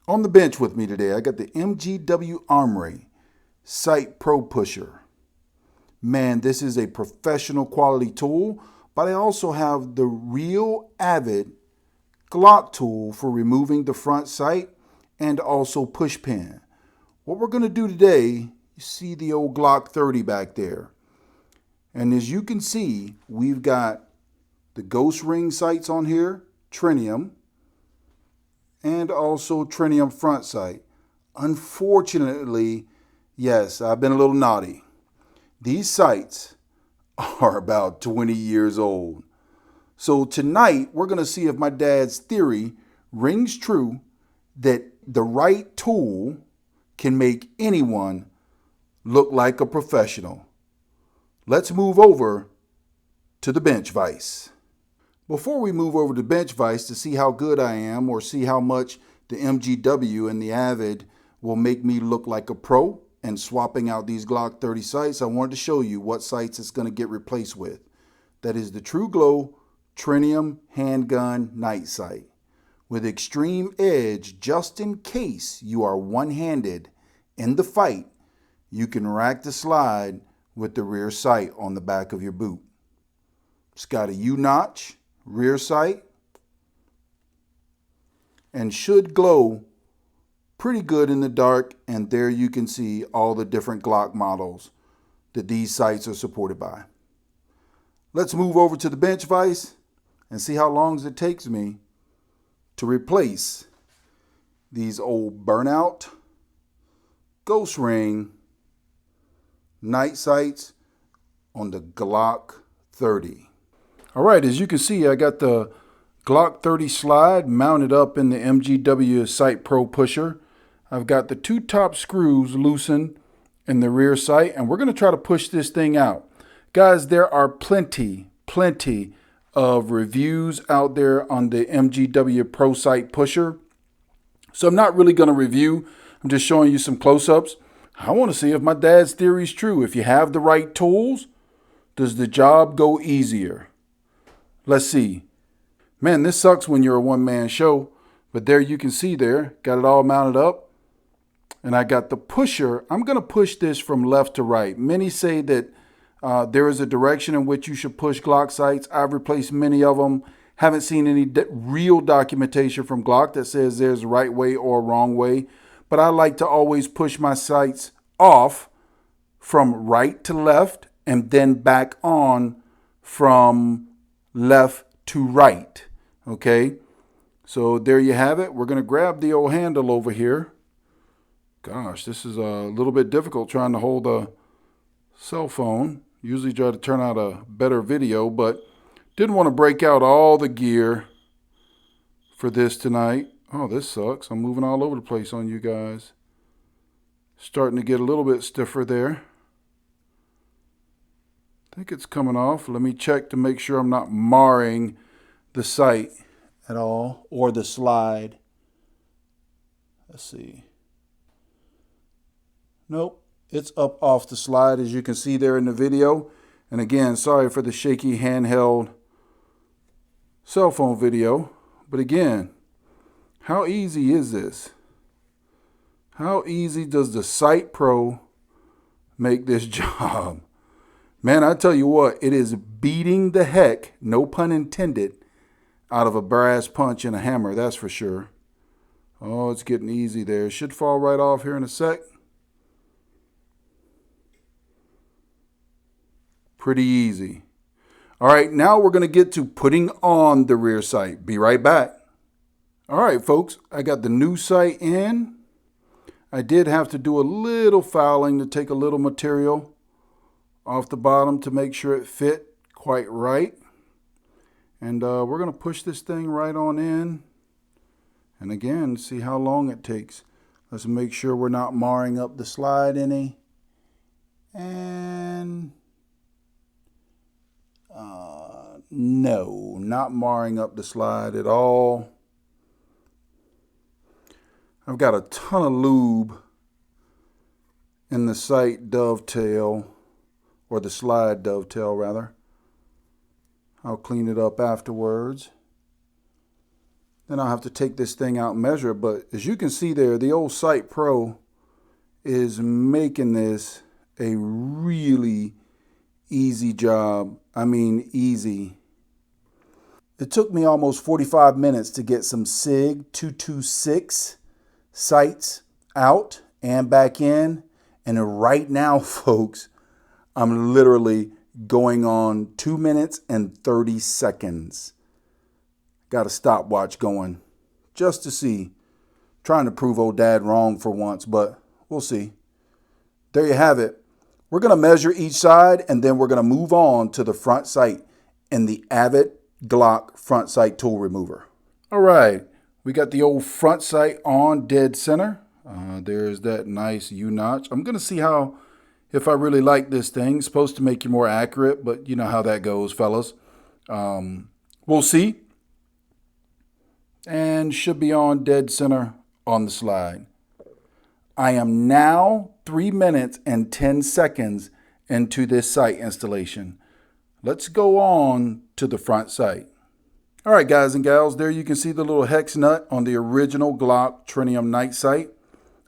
On the bench with me today, I got the MGW Armory Sight Pro Pusher. Man, this is a professional quality tool, but I also have the real Avid Glock tool for removing the front sight and also push pin. What we're going to do today, you see the old Glock 30 back there. And as you can see, we've got the ghost ring sights on here, trinium, and also trinium front sight. Unfortunately, yes, I've been a little naughty. These sights are about 20 years old. So tonight, we're going to see if my dad's theory rings true that the right tool can make anyone look like a professional. Let's move over to the bench vise. Before we move over to bench vise to see how good I am or see how much the MGW and the Avid will make me look like a pro and swapping out these Glock 30 sights, I wanted to show you what sights it's going to get replaced with. That is the TruGlo Trinium Handgun Night Sight with extreme edge, just in case you are one-handed in the fight. You can rack the slide with the rear sight on the back of your boot. It's got a U-notch rear sight and should glow pretty good in the dark, and there you can see all the different Glock models that these sights are supported by. Let's move over to the bench vise and see how long it takes me to replace these old burnout ghost ring night sights on the Glock 30. All right, as you can see, I got the Glock 30 slide mounted up in the MGW Sight Pro Pusher. I've got the two top screws loosened in the rear sight, and we're going to try to push this thing out. Guys, there are plenty of reviews out there on the MGW Pro Sight Pusher. So I'm not really going to review. I'm just showing you some close-ups. I want to see if my dad's theory is true. If you have the right tools, does the job go easier? Let's see. Man, this sucks when you're a one-man show, but there you can see there, got it all mounted up. And I got the pusher. I'm going to push this from left to right. Many say that there is a direction in which you should push Glock sights. I've replaced many of them. Haven't seen any real documentation from Glock that says there's a right way or a wrong way. But I like to always push my sights off from right to left and then back on from left to right. Okay, so there you have it. We're going to grab the old handle over here. Gosh, this is a little bit difficult trying to hold a cell phone. Usually try to turn out a better video, but didn't want to break out all the gear for this tonight. Oh, this sucks. I'm moving all over the place on you guys. Starting to get a little bit stiffer there. I think it's coming off. Let me check to make sure I'm not marring the sight at all or the slide. Let's see. Nope, it's up off the slide as you can see there in the video. And again, sorry for the shaky handheld cell phone video. But again, how easy is this? How easy does the Sight Pro make this job? Man, I tell you what, it is beating the heck, no pun intended, out of a brass punch and a hammer, that's for sure. Oh, it's getting easy there. It should fall right off here in a sec. Pretty easy. All right, now we're going to get to putting on the rear sight. Be right back. All right, folks, I got the new sight in. I did have to do a little fouling to take a little material off the bottom to make sure it fit quite right. And we're going to push this thing right on in. And again, see how long it takes. Let's make sure we're not marring up the slide any. And no, not marring up the slide at all. I've got a ton of lube in the sight dovetail, or the slide dovetail rather. I'll clean it up afterwards. Then I'll have to take this thing out and measure it. But as you can see there, the old Sight Pro is making this a really easy job. I mean, easy. It took me almost 45 minutes to get some SIG 226 sights out and back in. And right now, folks, I'm literally going on 2 minutes and 30 seconds. Got a stopwatch going just to see. Trying to prove old dad wrong for once, but we'll see. There you have it. We're going to measure each side and then we're going to move on to the front sight in the Avid Glock front sight tool remover. All right, we got the old front sight on dead center. There's that nice U-notch. I'm going to see if I really like this thing. It's supposed to make you more accurate, but you know how that goes, fellas. We'll see. And should be on dead center on the slide. I am now 3 minutes and 10 seconds into this sight installation. Let's go on to the front sight. All right, guys and gals, there you can see the little hex nut on the original Glock Trinium night sight.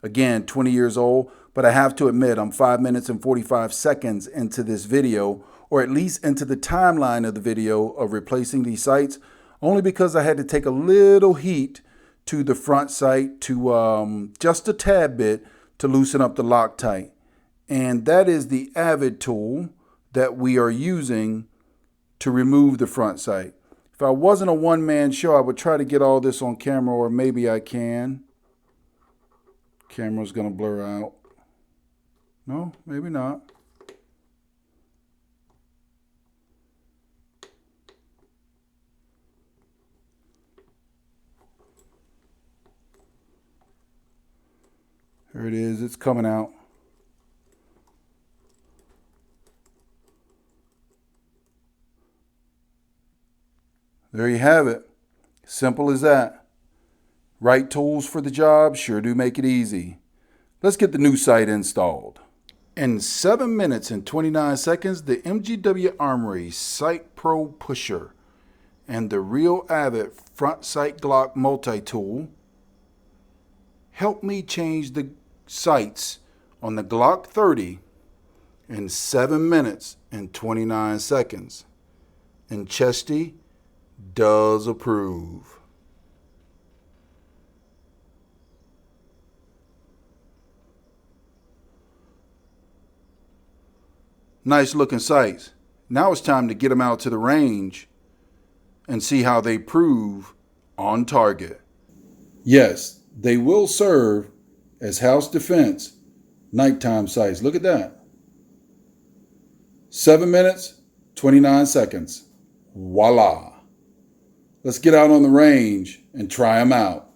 Again, 20 years old, but I have to admit I'm 5 minutes and 45 seconds into this video, or at least into the timeline of the video of replacing these sights, only because I had to take a little heat to the front sight to just a tad bit to loosen up the Loctite. And that is the Avid tool that we are using to remove the front sight. If I wasn't a one-man show, I would try to get all this on camera, or maybe I can. Camera's gonna blur out. No, maybe not. There it is, it's coming out. There you have it. Simple as that. Right tools for the job sure do make it easy. Let's get the new sight installed. In 7 minutes and 29 seconds, the MGW Armory Sight Pro Pusher and the Real Avid Front Sight Glock Multi-Tool helped me change the sights on the Glock 30 in 7 minutes and 29 seconds. And Chesty does approve. Nice looking sights. Now it's time to get them out to the range and see how they prove on target. Yes, they will serve as house defense nighttime sights. Look at that. 7 minutes, 29 seconds. Voila. Let's get out on the range and try them out.